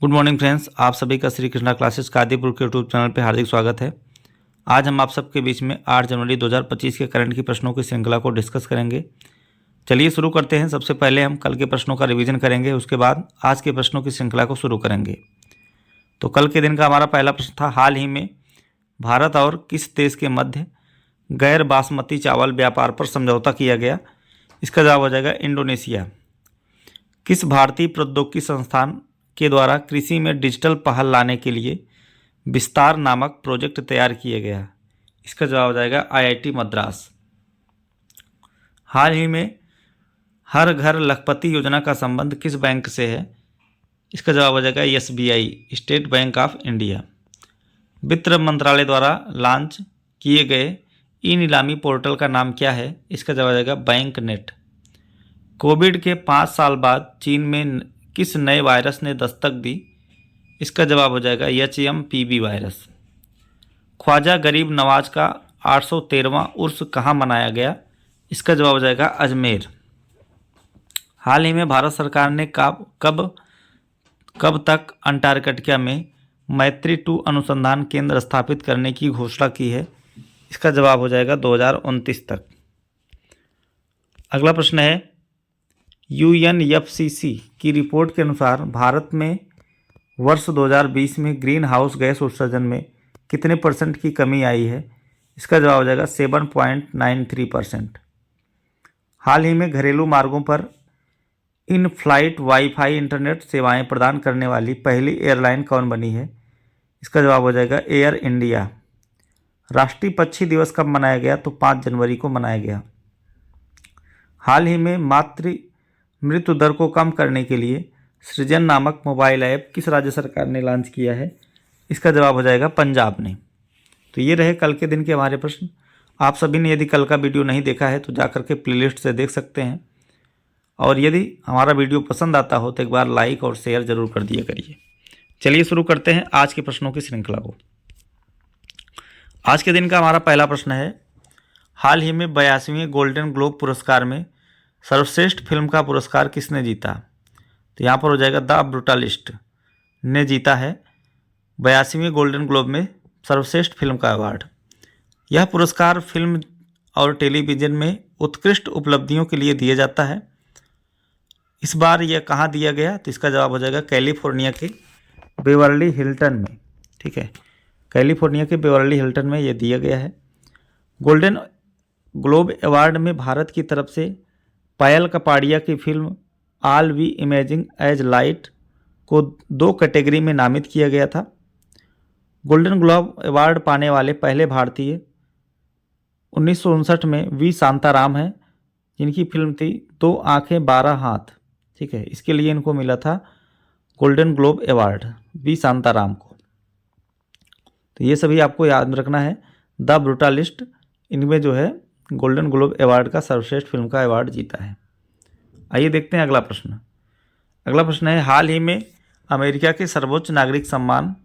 Good morning friends, आप सभी का श्री कृष्णा क्लासेस का आदिपुर के यूट्यूब चैनल पर हार्दिक स्वागत है। आज हम आप सबके बीच में 8 जनवरी 2025 के करंट की प्रश्नों की श्रृंखला को डिस्कस करेंगे। चलिए शुरू करते हैं। सबसे पहले हम कल के प्रश्नों का रिवीजन करेंगे, उसके बाद आज के प्रश्नों की श्रृंखला को शुरू करेंगे। तो कल के दिन का हमारा पहला प्रश्न था, हाल ही में भारत और किस देश के मध्य गैर बासमती चावल व्यापार पर समझौता किया गया? इसका जवाब हो जाएगा इंडोनेशिया। किस भारतीय प्रौद्योगिकी संस्थान के द्वारा कृषि में डिजिटल पहल लाने के लिए विस्तार नामक प्रोजेक्ट तैयार किया गया? इसका जवाब हो जाएगा आईआईटी मद्रास। हाल ही में हर घर लखपति योजना का संबंध किस बैंक से है? इसका जवाब हो जाएगा SBI, state bank of India. वित्त मंत्रालय द्वारा लॉन्च किए गए ई नीलामी पोर्टल का नाम क्या है? इसका जवाब हो जाएगा बैंक नेट। कोविड के 5 साल बाद चीन में किस नए वायरस ने दस्तक दी? इसका जवाब हो जाएगा HMPV वायरस। ख्वाजा गरीब नवाज का 813वां उर्स कहाँ मनाया गया? इसका जवाब हो जाएगा अजमेर। हाल ही में भारत सरकार ने कब तक अंटार्कटिका में मैत्री-2 अनुसंधान केंद्र स्थापित करने की घोषणा की है? इसका जवाब हो जाएगा 2029 तक। अगला प्रश्न है, UNFCCC की रिपोर्ट के अनुसार भारत में वर्ष 2020 में ग्रीन हाउस गैस उत्सर्जन में कितने % की कमी आई है? इसका जवाब हो जाएगा 7.93%। हाल ही में घरेलू मार्गों पर इन फ्लाइट वाईफाई इंटरनेट सेवाएं प्रदान करने वाली पहली एयरलाइन कौन बनी है? इसका जवाब हो जाएगा एयर इंडिया। राष्ट्रीय पक्षी दिवस कब मनाया गया? तो 5 जनवरी को मनाया गया। हाल ही में मातृ मृत्यु दर को कम करने के लिए सृजन नामक मोबाइल ऐप किस राज्य सरकार ने लॉन्च किया है? इसका जवाब हो जाएगा पंजाब ने। तो ये रहे कल के दिन के हमारे प्रश्न। आप सभी ने यदि कल का वीडियो नहीं देखा है तो जाकर के प्लेलिस्ट से देख सकते हैं, और यदि हमारा वीडियो पसंद आता हो तो एक बार लाइक और शेयर जरूर कर दिया करिए। चलिए शुरू करते हैं आज के प्रश्नों की श्रृंखला को। आज के दिन का हमारा पहला प्रश्न है, हाल ही में 82वें गोल्डन ग्लोब पुरस्कार में सर्वश्रेष्ठ फिल्म का पुरस्कार किसने जीता? तो यहाँ पर हो जाएगा द ब्रूटालिस्ट ने जीता है 82वें गोल्डन ग्लोब में सर्वश्रेष्ठ फिल्म का अवार्ड। यह पुरस्कार फिल्म और टेलीविज़न में उत्कृष्ट उपलब्धियों के लिए दिया जाता है। इस बार यह कहाँ दिया गया? तो इसका जवाब हो जाएगा कैलिफोर्निया के बेवर्ली हिल्टन में। ठीक है, कैलिफोर्निया के बेवर्ली हिल्टन में यह दिया गया है। गोल्डन ग्लोब अवार्ड में भारत की तरफ से पायल कपाड़िया की film All We Imagine as Light को 2 कैटेगरी में नामित किया गया था। गोल्डन ग्लोब अवार्ड पाने वाले पहले भारतीय 1959 में वी शांताराम हैं, जिनकी फिल्म थी 2 आंखें 12 हाथ। ठीक है, इसके लिए इनको मिला था Golden Globe award, V Shantaram को। तो ये सभी आपको याद रखना है। द ब्रूटालिस्ट इनमें जो है गोल्डन ग्लोब अवार्ड का सर्वश्रेष्ठ फिल्म का अवार्ड जीता है। आइए देखते हैं अगला प्रश्न। अगला प्रश्न है, हाल ही में अमेरिका के सर्वोच्च नागरिक सम्मान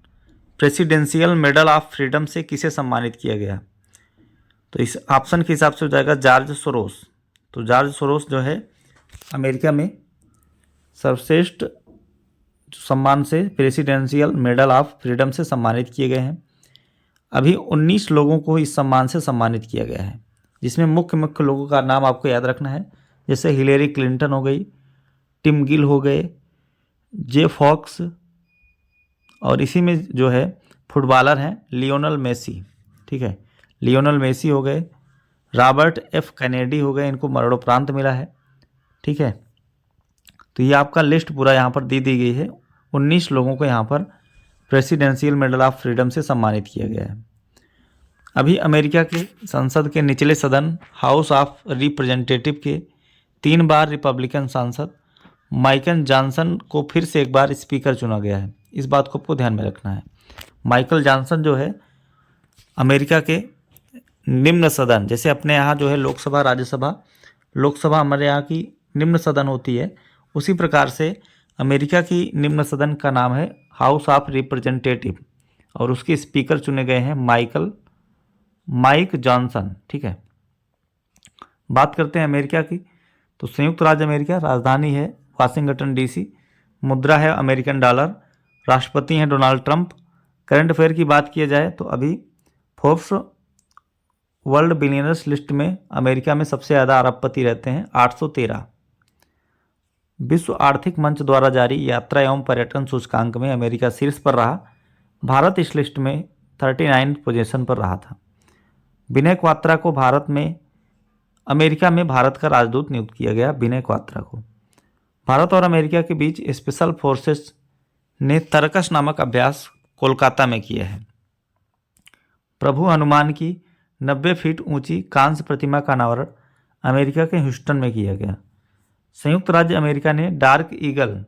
प्रेसिडेंशियल मेडल ऑफ फ्रीडम से किसे सम्मानित किया गया? तो इस ऑप्शन के हिसाब से हो जाएगा जॉर्ज सोरोस। तो जॉर्ज सोरोस जो है अमेरिका में सर्वश्रेष्ठ सम्मान से प्रेसिडेंशियल मेडल ऑफ फ्रीडम से सम्मानित किए गए हैं। अभी 19 लोगों को इस सम्मान से सम्मानित किया गया है, जिसमें मुख्य लोगों का नाम आपको याद रखना है, जैसे हिलेरी क्लिंटन हो गई, टिम गिल हो गए, जे फॉक्स, और इसी में जो है फुटबॉलर हैं लियोनल मेसी। ठीक है, लियोनल मेसी हो गए, रॉबर्ट एफ कैनेडी हो गए, इनको मरणोपरांत मिला है। ठीक है, तो ये आपका लिस्ट पूरा यहाँ पर दी गई है। 19 लोगों को यहाँ पर प्रेसिडेंशियल मेडल ऑफ फ्रीडम से सम्मानित किया गया है। अभी अमेरिका के संसद के निचले सदन हाउस ऑफ रिप्रेजेंटेटिव के 3 बार रिपब्लिकन सांसद माइकल जॉनसन को फिर से एक बार स्पीकर चुना गया है। इस बात को आपको ध्यान में रखना है। माइकल जॉनसन जो है अमेरिका के निम्न सदन, जैसे अपने यहाँ जो है लोकसभा लोकसभा हमारे यहाँ की निम्न सदन होती है, उसी प्रकार से अमेरिका की निम्न सदन का नाम है हाउस ऑफ रिप्रेजेंटेटिव, और उसके स्पीकर चुने गए हैं माइक जॉनसन। ठीक है, बात करते हैं अमेरिका की। तो संयुक्त राज्य अमेरिका, राजधानी है वाशिंगटन DC, मुद्रा है अमेरिकन डॉलर, राष्ट्रपति हैं डोनाल्ड ट्रंप। करंट अफेयर की बात किया जाए तो अभी फोर्ब्स वर्ल्ड बिलियनर्स लिस्ट में अमेरिका में सबसे ज़्यादा अरबपति रहते हैं, 813। विश्व आर्थिक मंच द्वारा जारी यात्रा एवं पर्यटन सूचकांक में अमेरिका शीर्ष पर रहा। भारत इस लिस्ट में 39 पोजीशन पर रहा था। विनय क्वात्रा को अमेरिका में भारत का राजदूत नियुक्त किया गया। विनय क्वात्रा को भारत और अमेरिका के बीच स्पेशल फोर्सेस ने तरकस नामक अभ्यास कोलकाता में किया है। प्रभु हनुमान की 90 फीट ऊंची कांस्य प्रतिमा का अनावरण अमेरिका के ह्यूस्टन में किया गया। संयुक्त राज्य अमेरिका ने डार्क ईगल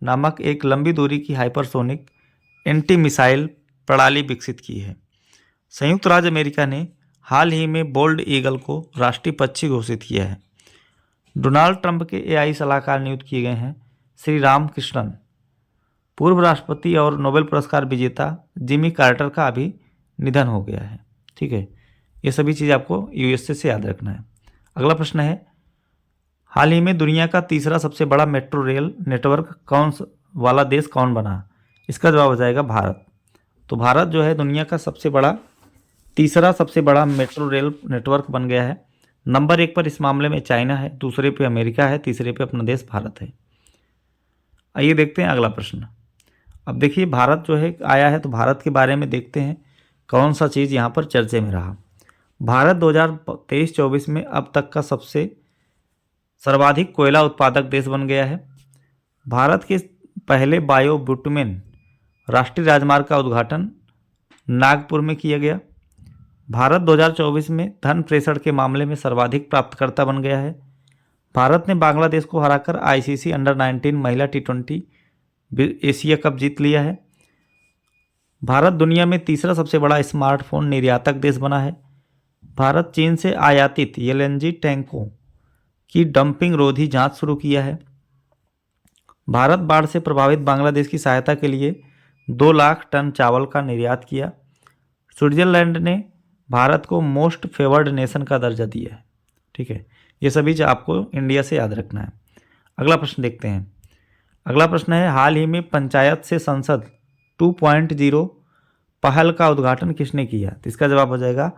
नामक एक लंबी दूरी की हाइपरसोनिक एंटी मिसाइल प्रणाली विकसित की है। संयुक्त राज्य अमेरिका ने हाल ही में बोल्ड ईगल को राष्ट्रीय पक्षी घोषित किया है। डोनाल्ड ट्रंप के एआई सलाहकार नियुक्त किए गए हैं श्री राम कृष्णन। पूर्व राष्ट्रपति और नोबेल पुरस्कार विजेता जिमी कार्टर का अभी निधन हो गया है। ठीक है, ये सभी चीज़ आपको यूएसए से याद रखना है। अगला प्रश्न है, हाल ही में दुनिया का तीसरा सबसे बड़ा मेट्रो रेल नेटवर्क वाला देश कौन बना? इसका जवाब हो जाएगा भारत। तो भारत जो है दुनिया का तीसरा सबसे बड़ा मेट्रो रेल नेटवर्क बन गया है। नंबर 1 पर इस मामले में चाइना है, दूसरे पे अमेरिका है, तीसरे पे अपना देश भारत है। आइए देखते हैं अगला प्रश्न। अब देखिए भारत जो है आया है, तो भारत के बारे में देखते हैं कौन सा चीज़ यहाँ पर चर्चे में रहा। भारत 2023-24 में अब तक का सबसे सर्वाधिक कोयला उत्पादक देश बन गया है। भारत के पहले बायो बिटुमेन राष्ट्रीय राजमार्ग का उद्घाटन नागपुर में किया गया। भारत 2024 में धन प्रेषण के मामले में सर्वाधिक प्राप्तकर्ता बन गया है। भारत ने बांग्लादेश को हराकर आईसीसी अंडर-19 महिला T20 एशिया कप जीत लिया है। भारत दुनिया में तीसरा सबसे बड़ा स्मार्टफोन निर्यातक देश बना है। भारत चीन से आयातित एलएनजी टैंकों की डंपिंग रोधी जांच शुरू किया है। भारत बाढ़ से प्रभावित बांग्लादेश की सहायता के लिए 2 लाख टन चावल का निर्यात किया। स्विट्जरलैंड ने भारत को मोस्ट फेवर्ड नेशन का दर्जा दिया है। ठीक है, ये सभी आपको इंडिया से याद रखना है। अगला प्रश्न देखते हैं। अगला प्रश्न है, हाल ही में पंचायत से संसद 2.0 पहल का उद्घाटन किसने किया? तो इसका जवाब हो जाएगा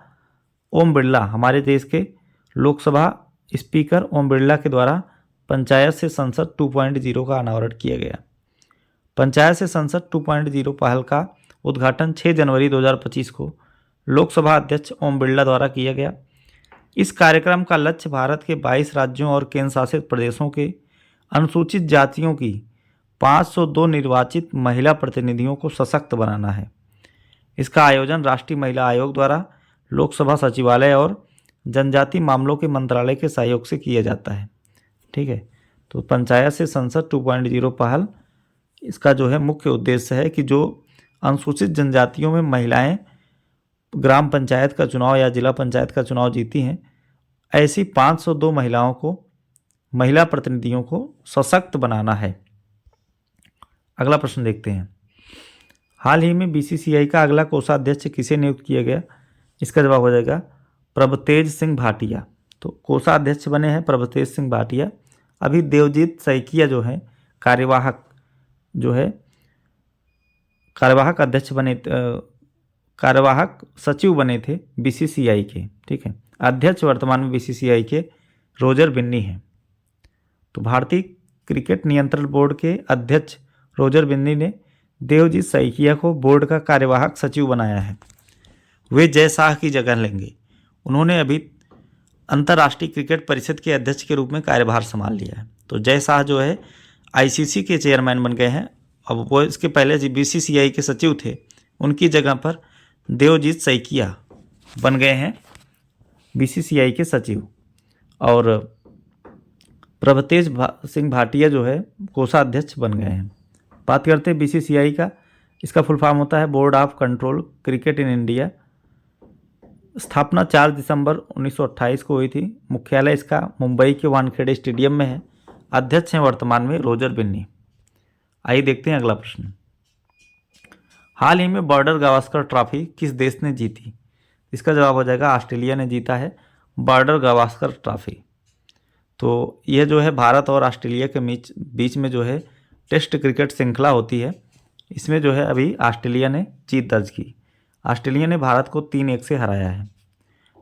ओम बिरला। हमारे देश के लोकसभा स्पीकर ओम बिरला के द्वारा पंचायत से संसद 2.0 का अनावरण किया गया। पंचायत से संसद 2.0 पहल का उद्घाटन 6 जनवरी 2025 को लोकसभा अध्यक्ष ओम बिरला द्वारा किया गया। इस कार्यक्रम का लक्ष्य भारत के 22 राज्यों और केंद्र शासित प्रदेशों के अनुसूचित जातियों की 502 निर्वाचित महिला प्रतिनिधियों को सशक्त बनाना है। इसका आयोजन राष्ट्रीय महिला आयोग द्वारा लोकसभा सचिवालय और जनजाति मामलों के मंत्रालय के सहयोग से किया जाता है। ठीक है, तो पंचायत से संसद 2.0 पहल इसका जो है मुख्य उद्देश्य है कि जो अनुसूचित जनजातियों में महिलाएं ग्राम पंचायत का चुनाव या जिला पंचायत का चुनाव जीती हैं, ऐसी 502 महिला प्रतिनिधियों को सशक्त बनाना है। अगला प्रश्न देखते हैं। हाल ही में बीसीसीआई का अगला कोषाध्यक्ष किसे नियुक्त किया गया? इसका जवाब हो जाएगा प्रभतेज सिंह भाटिया। तो कोषाध्यक्ष बने हैं प्रभतेज सिंह भाटिया। अभी देवजीत सैकिया जो है कार्यवाहक सचिव बने थे बीसीसीआई के। ठीक है, अध्यक्ष वर्तमान में बीसीसीआई के रोजर बिन्नी हैं। तो भारतीय क्रिकेट नियंत्रण बोर्ड के अध्यक्ष रोजर बिन्नी ने देवजीत सैकिया को बोर्ड का कार्यवाहक सचिव बनाया है। वे जय शाह की जगह लेंगे। उन्होंने अभी अंतर्राष्ट्रीय क्रिकेट परिषद के अध्यक्ष के रूप में कार्यभार संभाल लिया है। तो जय शाह जो है आईसीसी के चेयरमैन बन गए हैं। अब वो इसके पहले बीसीसीआई के सचिव थे, उनकी जगह पर देवजीत सैकिया बन गए हैं बीसीसीआई के सचिव। और प्रभतेज सिंह भाटिया जो है कोषाध्यक्ष बन गए हैं। बात करते हैं बीसीसीआई का। इसका फुल फॉर्म होता है board of control cricket in India. स्थापना 4 दिसंबर 1928 को हुई थी। मुख्यालय इसका मुंबई के वानखेड़े स्टेडियम में है। अध्यक्ष हैं वर्तमान में रोजर बिन्नी। आइए देखते हैं अगला प्रश्न। हाल ही में बॉर्डर गावस्कर ट्रॉफी किस देश ने जीती? इसका जवाब हो जाएगा ऑस्ट्रेलिया ने जीता है बॉर्डर गावस्कर ट्रॉफी। तो यह जो है भारत और ऑस्ट्रेलिया के बीच में जो है टेस्ट क्रिकेट श्रृंखला होती है। इसमें जो है अभी ऑस्ट्रेलिया ने जीत दर्ज की। ऑस्ट्रेलिया ने भारत को 3-1 से हराया है।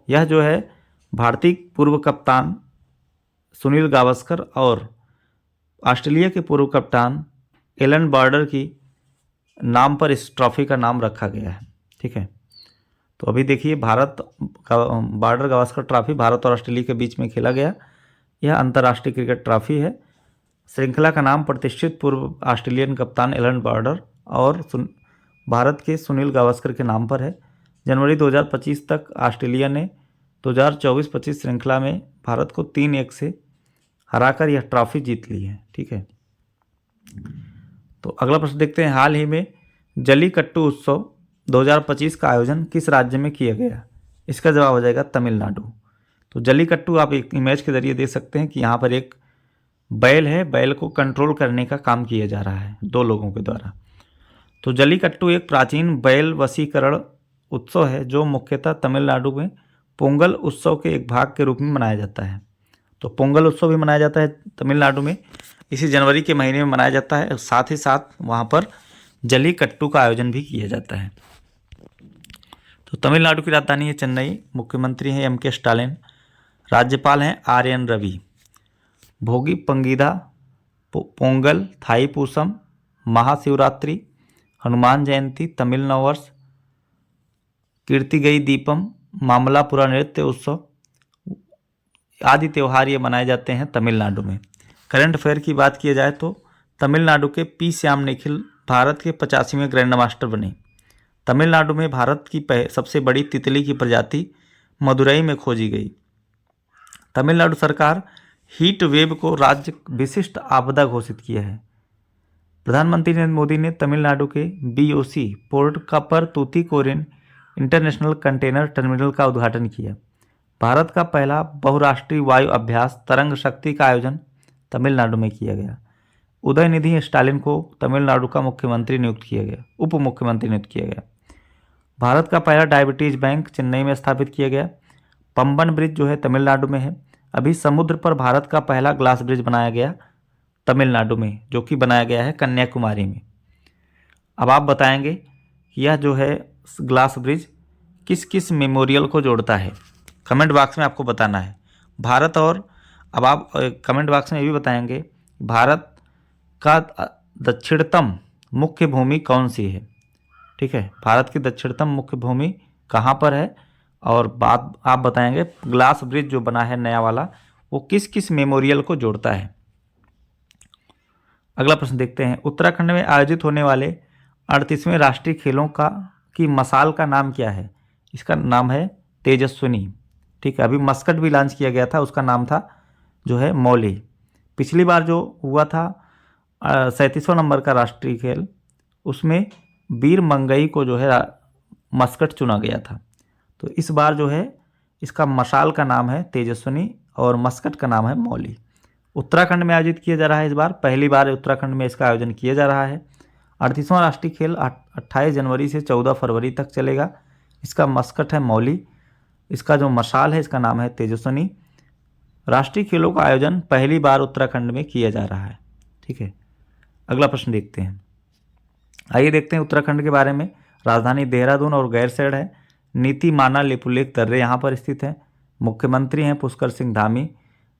यह जो है भारतीय पूर्व कप्तान सुनील गावस्कर और ऑस्ट्रेलिया के पूर्व कप्तान एलन बॉर्डर की नाम पर इस ट्रॉफी का नाम रखा गया है। ठीक है, तो अभी देखिए भारत का बॉर्डर गावस्कर ट्रॉफी भारत और ऑस्ट्रेलिया के बीच में खेला गया। यह अंतर्राष्ट्रीय क्रिकेट ट्रॉफी है। श्रृंखला का नाम प्रतिष्ठित पूर्व ऑस्ट्रेलियन कप्तान एलन बॉर्डर और भारत के सुनील गावस्कर के नाम पर है। जनवरी 2025 तक ऑस्ट्रेलिया ने 2024-25 श्रृंखला में भारत को 3-1 से हराकर यह ट्रॉफी जीत ली है। ठीक है, तो अगला प्रश्न देखते हैं। हाल ही में जल्लीकट्टू उत्सव 2025 का आयोजन किस राज्य में किया गया? इसका जवाब हो जाएगा तमिलनाडु। तो जल्लीकट्टू आप एक इमेज के जरिए देख सकते हैं कि यहाँ पर एक बैल है, बैल को कंट्रोल करने का काम किया जा रहा है 2 लोगों के द्वारा। तो जल्लीकट्टू एक प्राचीन बैल वशीकरण उत्सव है जो मुख्यतः तमिलनाडु में पोंगल उत्सव के एक भाग के रूप में मनाया जाता है। तो पोंगल उत्सव भी मनाया जाता है तमिलनाडु में, इसी जनवरी के महीने में मनाया जाता है। साथ ही साथ वहाँ पर जल्लीकट्टू का आयोजन भी किया जाता है। तो तमिलनाडु की राजधानी है चेन्नई। मुख्यमंत्री हैं एम के स्टालिन। राज्यपाल हैं आर एन रवि। भोगी पंगीदा, पोंगल, थाई पूसम, महाशिवरात्रि, हनुमान जयंती, तमिल नववर्ष, कीर्तिगई दीपम, मामलापुरा नृत्य उत्सव आदि त्यौहार ये मनाए जाते हैं तमिलनाडु में। करंट अफेयर की बात की जाए तो तमिलनाडु के पी श्याम निखिल भारत के 85वें ग्रैंड मास्टर बने। तमिलनाडु में भारत की सबसे बड़ी तितली की प्रजाति मदुरई में खोजी गई। तमिलनाडु सरकार हीट वेव को राज्य विशिष्ट आपदा घोषित किया है। प्रधानमंत्री नरेंद्र मोदी ने तमिलनाडु के BOC पोर्ट का पर तूतीकोरिन इंटरनेशनल कंटेनर टर्मिनल का उद्घाटन किया। भारत का पहला बहुराष्ट्रीय वायु अभ्यास तरंग शक्ति का आयोजन तमिलनाडु में किया गया। उदयनिधि स्टालिन को तमिलनाडु का मुख्यमंत्री नियुक्त किया गया, उप मुख्यमंत्री नियुक्त किया गया। भारत का पहला डायबिटीज बैंक चेन्नई में स्थापित किया गया। पंबन ब्रिज जो है तमिलनाडु में है। अभी समुद्र पर भारत का पहला ग्लास ब्रिज बनाया गया तमिलनाडु में, जो कि बनाया गया है कन्याकुमारी में। अब आप बताएंगे कि यह जो है ग्लास ब्रिज किस किस मेमोरियल को जोड़ता है? कमेंट बॉक्स में आपको बताना है भारत। और अब आप कमेंट बॉक्स में ये भी बताएंगे भारत का दक्षिणतम मुख्य भूमि कौन सी है? ठीक है, भारत की दक्षिणतम मुख्य भूमि कहाँ पर है? और बात आप बताएंगे ग्लास ब्रिज जो बना है नया वाला वो किस किस मेमोरियल को जोड़ता है। अगला प्रश्न देखते हैं। उत्तराखंड में आयोजित होने वाले 38वें राष्ट्रीय खेलों की मशाल का नाम क्या है? इसका नाम है तेजस्विनी। ठीक है, अभी मस्कट भी लॉन्च किया गया था, उसका नाम था जो है मौली। पिछली बार जो हुआ था 37वां नंबर का राष्ट्रीय खेल, उसमें वीर मंगई को जो है मस्कट चुना गया था। तो इस बार जो है इसका मशाल का नाम है तेजस्विनी और मस्कट का नाम है मौली। उत्तराखंड में आयोजित किया जा रहा है। इस बार पहली बार उत्तराखंड में इसका आयोजन किया जा रहा है। 38वां राष्ट्रीय खेल 28 जनवरी से 14 फरवरी तक चलेगा। इसका मस्कट है मौली, इसका जो मशाल है इसका नाम है तेजस्विनी। राष्ट्रीय खेलों का आयोजन पहली बार उत्तराखंड में किया जा रहा है। ठीक है, अगला प्रश्न देखते हैं। आइए देखते हैं उत्तराखंड के बारे में। राजधानी देहरादून और गैरसैंण है। नीतीमाना लिपुलेख दर्रे यहाँ पर स्थित है। मुख्यमंत्री हैं पुष्कर सिंह धामी।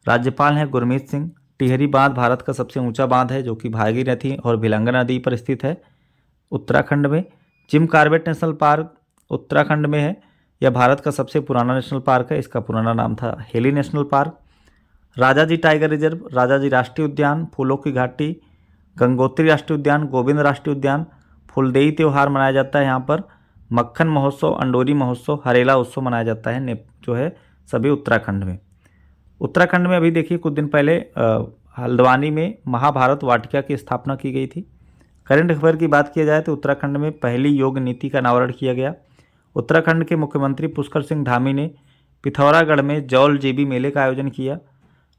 राज्यपाल हैं गुरमीत सिंह। टिहरी बांध भारत का सबसे ऊंचा बांध है जो कि भागीरथी और भिलंगा नदी पर स्थित है उत्तराखंड में। Jim Corbett national park Uttarakhand में है। यह भारत का सबसे पुराना नेशनल पार्क है। इसका पुराना नाम था heli national park. Rajaji tiger reserve, Rajaji राष्ट्रीय उद्यान, फूलों की घाटी, गंगोत्री राष्ट्रीय उद्यान, गोविंद राष्ट्रीय उद्यान। फुलदेई त्यौहार मनाया जाता है यहाँ पर। मक्खन महोत्सव, अंडोरी महोत्सव, हरेला उत्सव मनाया जाता है जो है सभी उत्तराखंड में। उत्तराखंड में अभी देखिए कुछ दिन पहले हल्द्वानी में महाभारत वाटिका की स्थापना की गई थी। करंट अफेयर की बात की जाए तो उत्तराखंड में पहली योग नीति का अनावरण किया गया। उत्तराखंड के मुख्यमंत्री पुष्कर सिंह धामी ने पिथौरागढ़ में जौल जेबी मेले का आयोजन किया।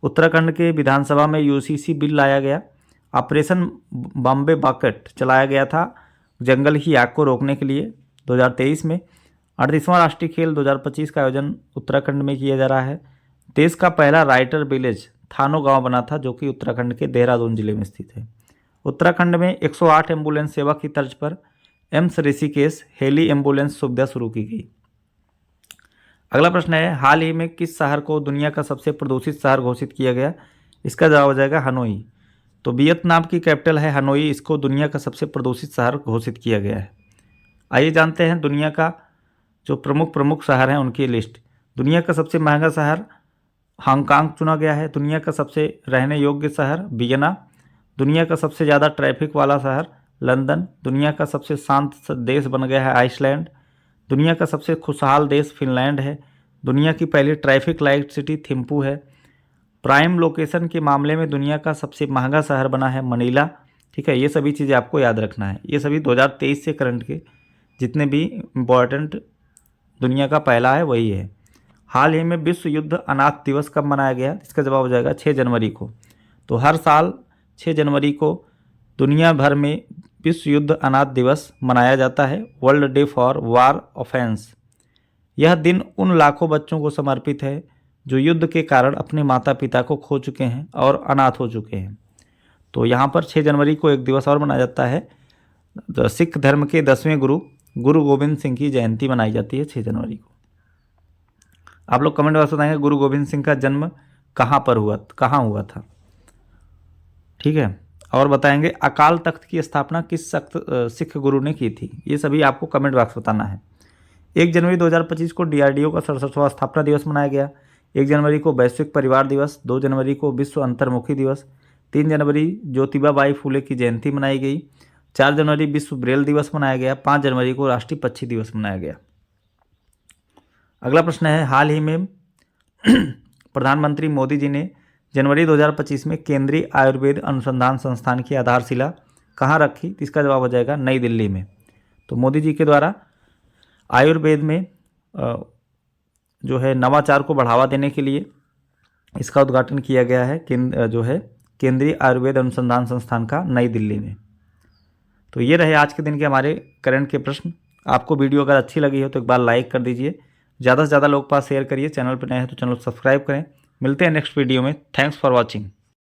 उत्तराखंड के विधानसभा में UCC बिल लाया गया। ऑपरेशन बॉम्बे बकेट चलाया गया था जंगल की आग को रोकने के लिए 2023 में। 38वां राष्ट्रीय खेल 2025 का आयोजन उत्तराखंड में किया जा रहा है। देश का पहला राइटर विलेज थानो गांव बना था जो कि उत्तराखंड के देहरादून जिले में स्थित है। उत्तराखंड में 108 एम्बुलेंस सेवा की तर्ज पर एम्स ऋषिकेश हेली एम्बुलेंस सुविधा शुरू की गई। अगला प्रश्न है, हाल ही में किस शहर को दुनिया का सबसे प्रदूषित शहर घोषित किया गया? इसका जवाब हो जाएगा हनोई। तो वियतनाम की कैपिटल है हनोई, इसको दुनिया का सबसे प्रदूषित शहर घोषित किया गया है। आइए जानते हैं दुनिया का जो प्रमुख शहर हैं उनकी लिस्ट। दुनिया का सबसे महंगा शहर हांगकांग चुना गया है। दुनिया का सबसे रहने योग्य शहर वियना। दुनिया का सबसे ज़्यादा ट्रैफिक वाला शहर लंदन। दुनिया का सबसे शांत देश बन गया है आइसलैंड। दुनिया का सबसे खुशहाल देश फिनलैंड है। दुनिया की पहली ट्रैफिक लाइट सिटी थिम्पू है। प्राइम लोकेशन के मामले में दुनिया का सबसे महंगा शहर बना है मनीला। ठीक है, ये सभी चीज़ें आपको याद रखना है। ये सभी 2023 से करंट के जितने भी इम्पोर्टेंट दुनिया का पहला है वही है। हाल ही में विश्व युद्ध अनाथ दिवस कब मनाया गया? इसका जवाब हो जाएगा 6 जनवरी को। तो हर साल 6 जनवरी को दुनिया भर में विश्व युद्ध अनाथ दिवस मनाया जाता है, world day for war offence. यह दिन उन लाखों बच्चों को समर्पित है जो युद्ध के कारण अपने माता पिता को खो चुके हैं और अनाथ हो चुके हैं। तो यहाँ पर 6 जनवरी को एक दिवस और मनाया जाता है, सिख धर्म के 10वें गुरु गोविंद सिंह की जयंती मनाई जाती है 6 जनवरी को। आप लोग कमेंट बॉक्स बताएंगे गुरु गोविंद सिंह का जन्म कहाँ हुआ था। ठीक है, और बताएंगे अकाल तख्त की स्थापना किस सिख गुरु ने की थी। ये सभी आपको कमेंट बॉक्स बताना है। 1 जनवरी 2025 को DRDO का 67वां स्थापना दिवस मनाया गया। 1 जनवरी को वैश्विक परिवार दिवस। 2 जनवरी को विश्व अंतर्मुखी दिवस। 3 जनवरी ज्योतिबा बाई फूले की जयंती मनाई गई। 4 जनवरी विश्व ब्रेल दिवस मनाया गया। 5 जनवरी को राष्ट्रीय पक्षी दिवस मनाया गया। अगला प्रश्न है, हाल ही में प्रधानमंत्री मोदी जी ने जनवरी 2025 में केंद्रीय आयुर्वेद अनुसंधान संस्थान की आधारशिला कहाँ रखी? इसका जवाब हो जाएगा नई दिल्ली में। तो मोदी जी के द्वारा आयुर्वेद में जो है नवाचार को बढ़ावा देने के लिए इसका उद्घाटन किया गया है केंद्रीय आयुर्वेद अनुसंधान संस्थान का नई दिल्ली में। तो ये रहे आज के दिन के हमारे करंट के प्रश्न। आपको वीडियो अगर अच्छी लगी हो तो एक बार लाइक कर दीजिए, ज़्यादा से ज़्यादा लोग पास शेयर करिए। चैनल पर नए हैं तो चैनल को सब्सक्राइब करें। मिलते हैं नेक्स्ट वीडियो में। Thanks for watching.